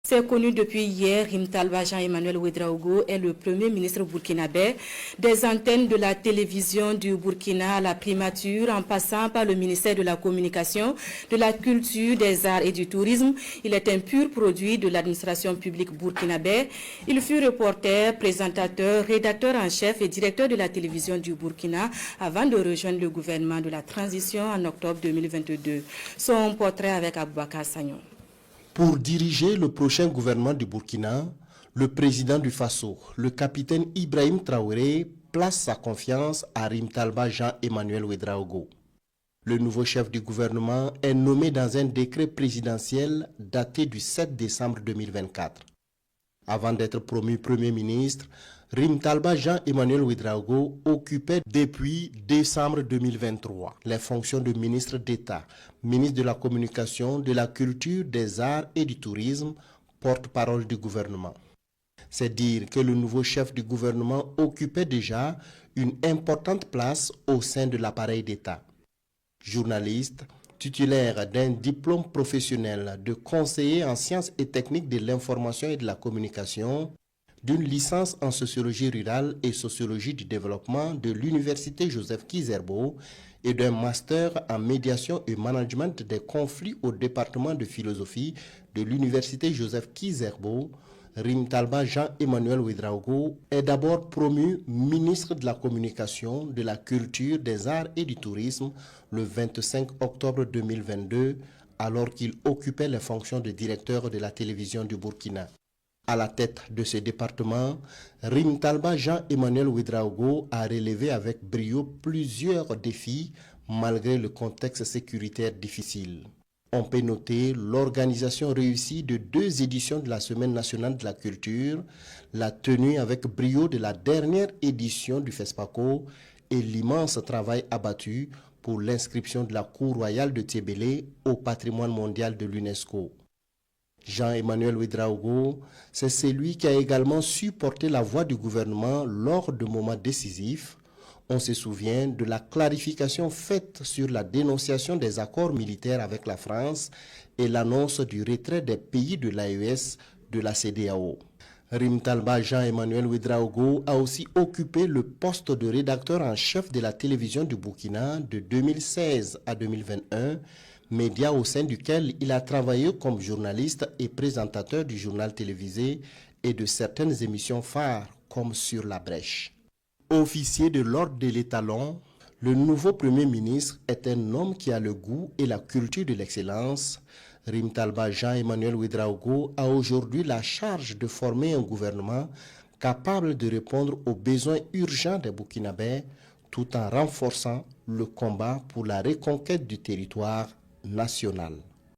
C'est connu depuis hier, Rimtalba Jean-Emmanuel Ouedraogo est le premier ministre burkinabé. Des antennes de la télévision du Burkina à la primature, en passant par le ministère de la Communication, de la Culture, des Arts et du Tourisme, il est un pur produit de l'administration publique burkinabé. Il fut reporter, présentateur, rédacteur en chef et directeur de la télévision du Burkina avant de rejoindre le gouvernement de la transition en octobre 2022. Son portrait avec Aboubakar Sagnon. Pour diriger le prochain gouvernement du Burkina, le président du Faso, le capitaine Ibrahim Traoré, place sa confiance à Rimtalba Jean-Emmanuel Ouedraogo. Le nouveau chef du gouvernement est nommé dans un décret présidentiel daté du 7 décembre 2024. Avant d'être promu Premier ministre, Rimtalba Jean-Emmanuel Ouedraogo occupait depuis décembre 2023 les fonctions de ministre d'État, ministre de la Communication, de la Culture, des Arts et du Tourisme, porte-parole du gouvernement. C'est dire que le nouveau chef du gouvernement occupait déjà une importante place au sein de l'appareil d'État. Journaliste, titulaire d'un diplôme professionnel de conseiller en sciences et techniques de l'information et de la communication, d'une licence en sociologie rurale et sociologie du développement de l'université Joseph Kizerbo et d'un master en médiation et management des conflits au département de philosophie de l'université Joseph Kizerbo, Rimtalba Jean-Emmanuel Ouedraogo est d'abord promu ministre de la Communication, de la Culture, des Arts et du Tourisme le 25 octobre 2022, alors qu'il occupait les fonctions de directeur de la télévision du Burkina. À la tête de ce département, Rimtalba Jean-Emmanuel Ouedraogo a relevé avec brio plusieurs défis malgré le contexte sécuritaire difficile. On peut noter l'organisation réussie de 2 éditions de la Semaine nationale de la culture, la tenue avec brio de la dernière édition du FESPACO et l'immense travail abattu pour l'inscription de la Cour royale de Tébélé au patrimoine mondial de l'UNESCO. Jean-Emmanuel Ouedraogo, c'est celui qui a également su porter la voix du gouvernement lors de moments décisifs. On se souvient de la clarification faite sur la dénonciation des accords militaires avec la France et l'annonce du retrait des pays de l'AES de la CEDEAO. Rimtalba Jean-Emmanuel Ouedraogo a aussi occupé le poste de rédacteur en chef de la télévision du Burkina de 2016 à 2021, média au sein duquel il a travaillé comme journaliste et présentateur du journal télévisé et de certaines émissions phares comme Sur la Brèche. Officier de l'ordre de l'étalon, le nouveau Premier ministre est un homme qui a le goût et la culture de l'excellence. Rimtalba Jean-Emmanuel Ouedraogo a aujourd'hui la charge de former un gouvernement capable de répondre aux besoins urgents des Burkinabés tout en renforçant le combat pour la reconquête du territoire national.